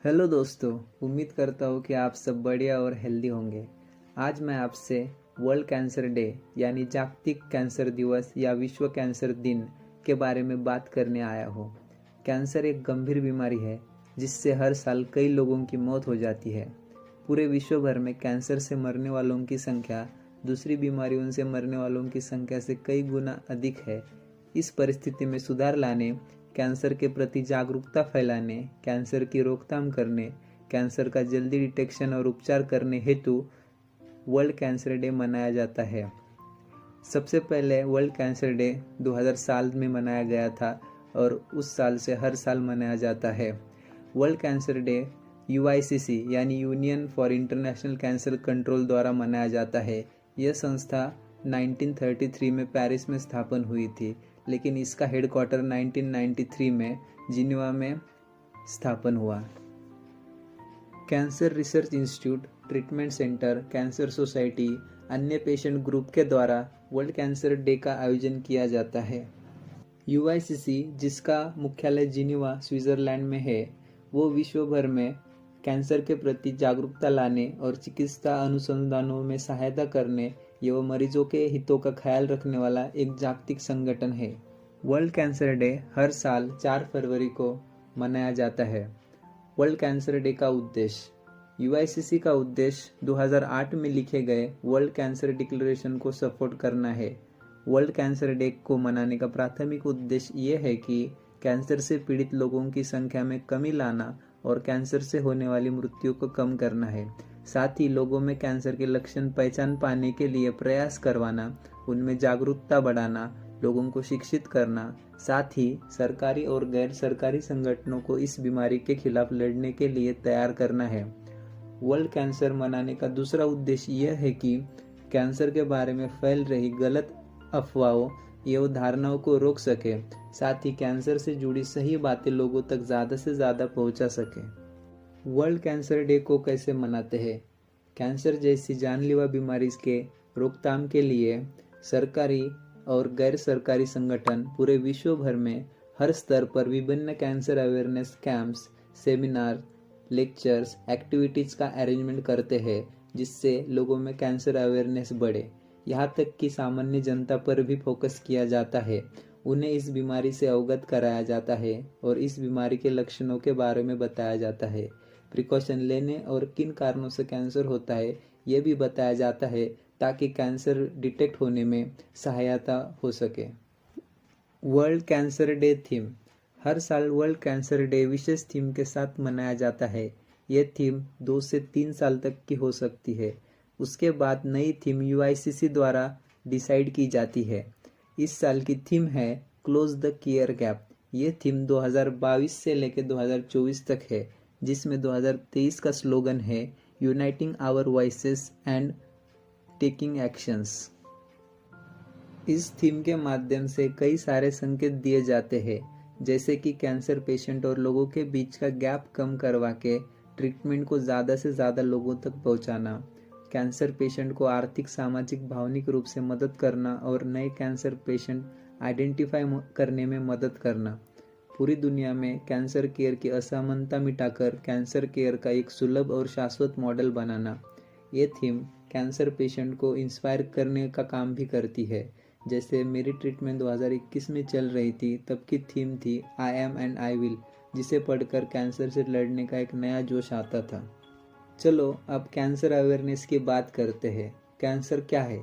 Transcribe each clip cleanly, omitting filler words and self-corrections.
Hello दोस्तों, उम्मीद करता हूँ कि आप सब बढ़िया और हेल्दी होंगे। आज मैं आपसे वर्ल्ड कैंसर डे यानी जागतिक कैंसर दिवस या विश्व कैंसर दिन के बारे में बात करने आया हूँ। कैंसर एक गंभीर बीमारी है जिससे हर साल कई लोगों की मौत हो जाती है। पूरे विश्व भर में कैंसर से मरने वालों की संख्या दूसरी बीमारियों से मरने वालों की संख्या से कई गुना अधिक है। इस परिस्थिति में सुधार लाने, कैंसर के प्रति जागरूकता फैलाने, कैंसर की रोकथाम करने, कैंसर का जल्दी डिटेक्शन और उपचार करने हेतु वर्ल्ड कैंसर डे मनाया जाता है। सबसे पहले वर्ल्ड कैंसर डे 2000 साल में मनाया गया था और उस साल से हर साल मनाया जाता है। वर्ल्ड कैंसर डे UICC यानी union for international cancer control द्वारा मनाया जाता है। यह संस्था 1933 में पेरिस में स्थापन हुई थी, लेकिन इसका हेडक्वार्टर 1993 में जिनेवा में स्थापन हुआ। Cancer research institute, treatment centre, cancer society, अन्य पेशेंट ग्रुप के द्वारा वर्ल्ड कैंसर डे का आयोजन किया जाता है। UICC, जिसका मुख्यालय जिनेवा स्विट्जरलैंड में है, वो विश्व भर में कैंसर के प्रति जागरूकता लाने और चिकित्सा अनुसंधानों में सहायता करने एवं मरीजों के हितों का ख्याल रखने वाला एक जागतिक संगठन है। वर्ल्ड कैंसर डे हर साल 4 फरवरी को मनाया जाता है। वर्ल्ड कैंसर डे का उद्देश्य, UICC का उद्देश्य 2008 में लिखे गए वर्ल्ड कैंसर डिक्लेरेशन को सपोर्ट करना है। वर्ल्ड कैंसर डे को मनाने का प्राथमिक उद्देश्य ये है कि कैंसर से पीड़ित लोगों की संख्या में कमी लाना और कैंसर से होने वाली मृत्यु को कम करना है। साथ ही लोगों में कैंसर के लक्षण पहचान पाने के लिए प्रयास करवाना, उनमें जागरूकता बढ़ाना, लोगों को शिक्षित करना, साथ ही सरकारी और गैर सरकारी संगठनों को इस बीमारी के खिलाफ लड़ने के लिए तैयार करना है। वर्ल्ड कैंसर मनाने का दूसरा उद्देश्य यह है कि कैंसर के बारे में फैल रही गलत अफवाहों एवं धारणाओं को रोक सके, साथ ही कैंसर से जुड़ी सही बातें लोगों तक ज़्यादा से ज़्यादा पहुंचा सके। वर्ल्ड कैंसर डे को कैसे मनाते हैं? कैंसर जैसी जानलेवा बीमारी के रोकथाम के लिए सरकारी और गैर सरकारी संगठन पूरे विश्व भर में हर स्तर पर विभिन्न cancer awareness camps, seminar, lectures, activities का अरेंजमेंट करते हैं, जिससे लोगों में कैंसर अवेयरनेस बढ़े। यहाँ तक कि सामान्य जनता पर भी फोकस किया जाता है। उन्हें इस बीमारी से अवगत कराया जाता है और इस बीमारी के लक्षणों के बारे में बताया जाता है। प्रिकॉशन लेने और किन कारणों से कैंसर होता है ये भी बताया जाता है, ताकि कैंसर डिटेक्ट होने में सहायता हो सके। वर्ल्ड कैंसर डे थीम, हर साल वर्ल्ड कैंसर डे विशेष थीम के साथ मनाया जाता है। यह थीम 2 से 3 साल तक की हो सकती है। उसके बाद नई थीम UICC द्वारा डिसाइड की जाती है। इस साल की थीम है क्लोज द केयर गैप। ये थीम 2022 से लेकर 2024 तक है, जिसमें 2023 का स्लोगन है uniting our voices and taking actions. इस थीम के माध्यम से कई सारे संकेत दिए जाते हैं, जैसे कि कैंसर पेशेंट और लोगों के बीच का गैप कम करवा के ट्रीटमेंट को ज़्यादा से ज़्यादा लोगों तक पहुंचाना, कैंसर पेशेंट को आर्थिक, सामाजिक, भावनिक रूप से मदद करना और नए कैंसर पेशेंट आइडेंटिफाई करने में मदद करना। पूरी दुनिया में कैंसर केयर की असमानता मिटाकर कैंसर केयर का एक सुलभ और शाश्वत मॉडल बनाना। ये थीम कैंसर पेशेंट को इंस्पायर करने का काम भी करती है। जैसे मेरी ट्रीटमेंट 2021 में चल रही थी, तब की थीम थी I am and I will, जिसे पढ़कर कैंसर से लड़ने का एक नया जोश आता था। चलो अब कैंसर अवेयरनेस की बात करते हैं। कैंसर क्या है?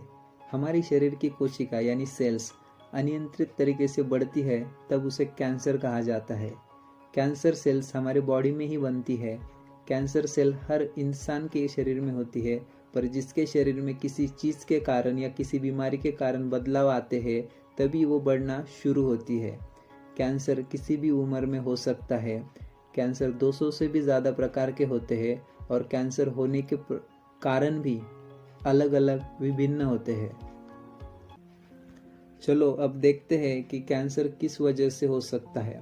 हमारी शरीर की कोशिका यानी सेल्स अनियंत्रित तरीके से बढ़ती है, तब उसे कैंसर कहा जाता है। कैंसर सेल्स हमारे बॉडी में ही बनती है। कैंसर सेल हर इंसान के शरीर में होती है, पर जिसके शरीर में किसी चीज़ के कारण या किसी बीमारी के कारण बदलाव आते हैं, तभी वो बढ़ना शुरू होती है। कैंसर किसी भी उम्र में हो सकता है। कैंसर 200 से भी ज़्यादा प्रकार के होते हैं और कैंसर होने के कारण भी अलग अलग विभिन्न होते हैं। चलो अब देखते हैं कि कैंसर किस वजह से हो सकता है।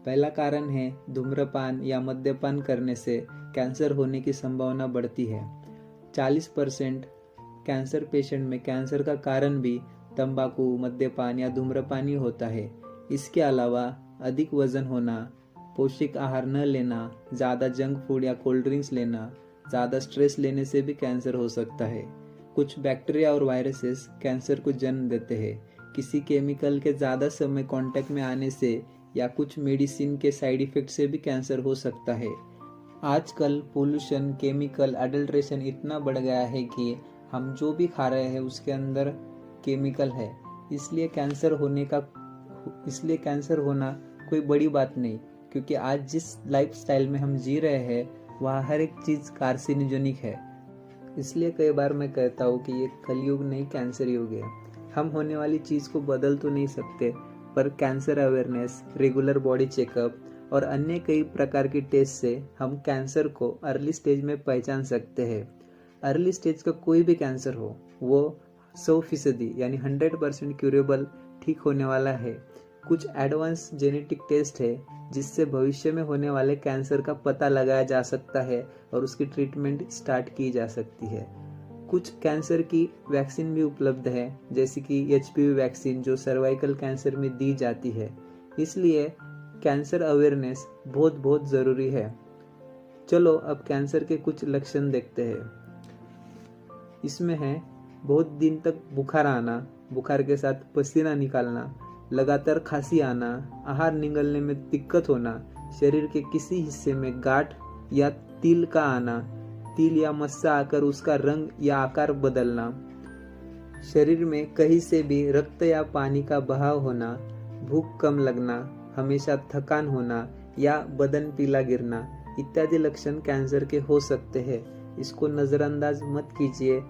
पहला कारण है धूम्रपान या मद्यपान करने से कैंसर होने की संभावना बढ़ती है। 40% कैंसर पेशेंट में कैंसर का कारण भी तंबाकू, मद्यपान या धूम्रपान ही होता है। इसके अलावा अधिक वजन होना, पौष्टिक आहार न लेना, ज़्यादा जंक फूड या कोल्ड ड्रिंक्स लेना, ज़्यादा स्ट्रेस लेने से भी कैंसर हो सकता है। कुछ बैक्टीरिया और वायरसेस कैंसर को जन्म देते हैं। किसी केमिकल के ज़्यादा समय कांटेक्ट में आने से या कुछ मेडिसिन के साइड इफ़ेक्ट से भी कैंसर हो सकता है। आजकल पोल्यूशन, केमिकल, अडल्ट्रेशन इतना बढ़ गया है कि हम जो भी खा रहे हैं उसके अंदर केमिकल है। इसलिए कैंसर होना कोई बड़ी बात नहीं, क्योंकि आज जिस लाइफस्टाइल में हम जी रहे हैं वहाँ हर एक चीज़ कार्सिनोजेनिक है। इसलिए कई बार मैं कहता हूँ कि ये कलयुग नहीं, कैंसर युग है। हम होने वाली चीज़ को बदल तो नहीं सकते, पर cancer awareness, regular body checkup और अन्य कई प्रकार की टेस्ट से हम कैंसर को अर्ली स्टेज में पहचान सकते हैं। अर्ली स्टेज का कोई भी कैंसर हो, वो 100% यानी 100% क्यूरेबल, ठीक होने वाला है। कुछ एडवांस जेनेटिक टेस्ट है जिससे भविष्य में होने वाले कैंसर का पता लगाया जा सकता है और उसकी ट्रीटमेंट स्टार्ट की जा सकती है। कुछ कैंसर की वैक्सीन भी उपलब्ध है, जैसे कि HPV वैक्सीन जो सर्वाइकल कैंसर में दी जाती है। इसलिए कैंसर अवेयरनेस बहुत ज़रूरी है। चलो अब कैंसर के कुछ लक्षण देखते हैं। इसमें है बहुत दिन तक बुखार आना, बुखार के साथ पसीना निकालना, लगातार खांसी आना, आहार निगलने में दिक्कत होना, शरीर के किसी हिस्से में गांठ या तिल का आना, तिल या मस्सा आकर उसका रंग या आकार बदलना, शरीर में कहीं से भी रक्त या पानी का बहाव होना, भूख कम लगना, हमेशा थकान होना या बदन पीला गिरना इत्यादि लक्षण कैंसर के हो सकते हैं। इसको नज़रअंदाज मत कीजिए।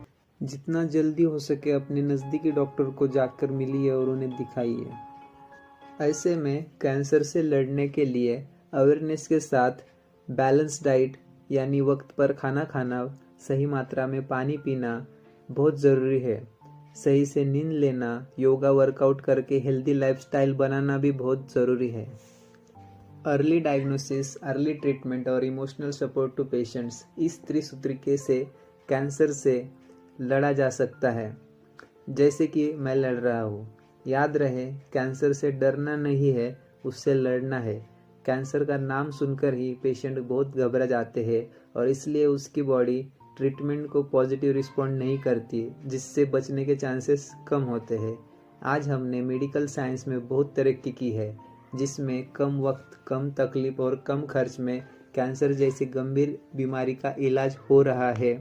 जितना जल्दी हो सके अपने नज़दीकी डॉक्टर को जाकर मिलिए और उन्हें दिखाइए। ऐसे में कैंसर से लड़ने के लिए अवेयरनेस के साथ बैलेंस डाइट यानी वक्त पर खाना खाना, सही मात्रा में पानी पीना बहुत ज़रूरी है। सही से नींद लेना, योगा वर्कआउट करके हेल्दी लाइफस्टाइल बनाना भी बहुत ज़रूरी है। अर्ली डायग्नोसिस, अर्ली ट्रीटमेंट और इमोशनल सपोर्ट टू पेशेंट्स, इस त्रिसूत्री से कैंसर से लड़ा जा सकता है, जैसे कि मैं लड़ रहा हूँ। याद रहे, कैंसर से डरना नहीं है, उससे लड़ना है। कैंसर का नाम सुनकर ही पेशेंट बहुत घबरा जाते हैं और इसलिए उसकी बॉडी ट्रीटमेंट को पॉजिटिव रिस्पॉन्ड नहीं करती, जिससे बचने के चांसेस कम होते हैं। आज हमने मेडिकल साइंस में बहुत तरक्की की है, जिसमें कम वक्त, कम तकलीफ और कम खर्च में कैंसर जैसी गंभीर बीमारी का इलाज हो रहा है।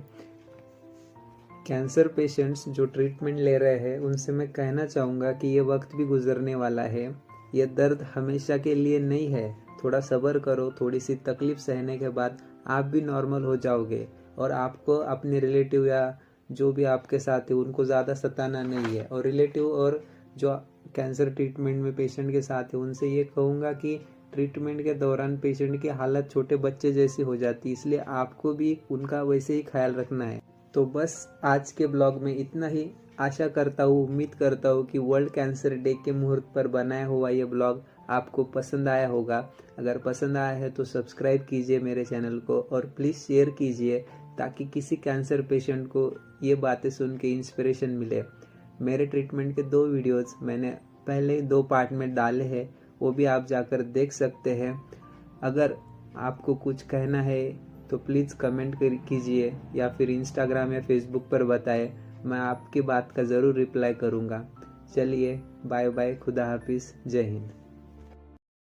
कैंसर पेशेंट्स जो ट्रीटमेंट ले रहे हैं उनसे मैं कहना चाहूँगा कि ये वक्त भी गुजरने वाला है। ये दर्द हमेशा के लिए नहीं है। थोड़ा सब्र करो, थोड़ी सी तकलीफ सहने के बाद आप भी नॉर्मल हो जाओगे और आपको अपने रिलेटिव या जो भी आपके साथ है उनको ज़्यादा सताना नहीं है। और रिलेटिव और जो कैंसर ट्रीटमेंट में पेशेंट के साथ है उनसे ये कहूँगा कि ट्रीटमेंट के दौरान पेशेंट की हालत छोटे बच्चे जैसी हो जाती है, इसलिए आपको भी उनका वैसे ही ख्याल रखना है। तो बस आज के ब्लॉग में इतना ही। आशा करता हूँ, उम्मीद करता हूँ कि वर्ल्ड कैंसर डे के मुहूर्त पर बनाया हुआ ये ब्लॉग आपको पसंद आया होगा। अगर पसंद आया है तो सब्सक्राइब कीजिए मेरे चैनल को और प्लीज़ शेयर कीजिए, ताकि किसी कैंसर पेशेंट को ये बातें सुन के इंस्पिरेशन मिले। मेरे ट्रीटमेंट के 2 वीडियोज़ मैंने पहले 2 पार्ट में डाले हैं, वो भी आप जाकर देख सकते हैं। अगर आपको कुछ कहना है तो प्लीज़ कमेंट कीजिए या फिर इंस्टाग्राम या फेसबुक पर बताएं। मैं आपकी बात का ज़रूर रिप्लाई करूँगा। चलिए बाय बाय, खुदा हाफिज़, जय हिंद।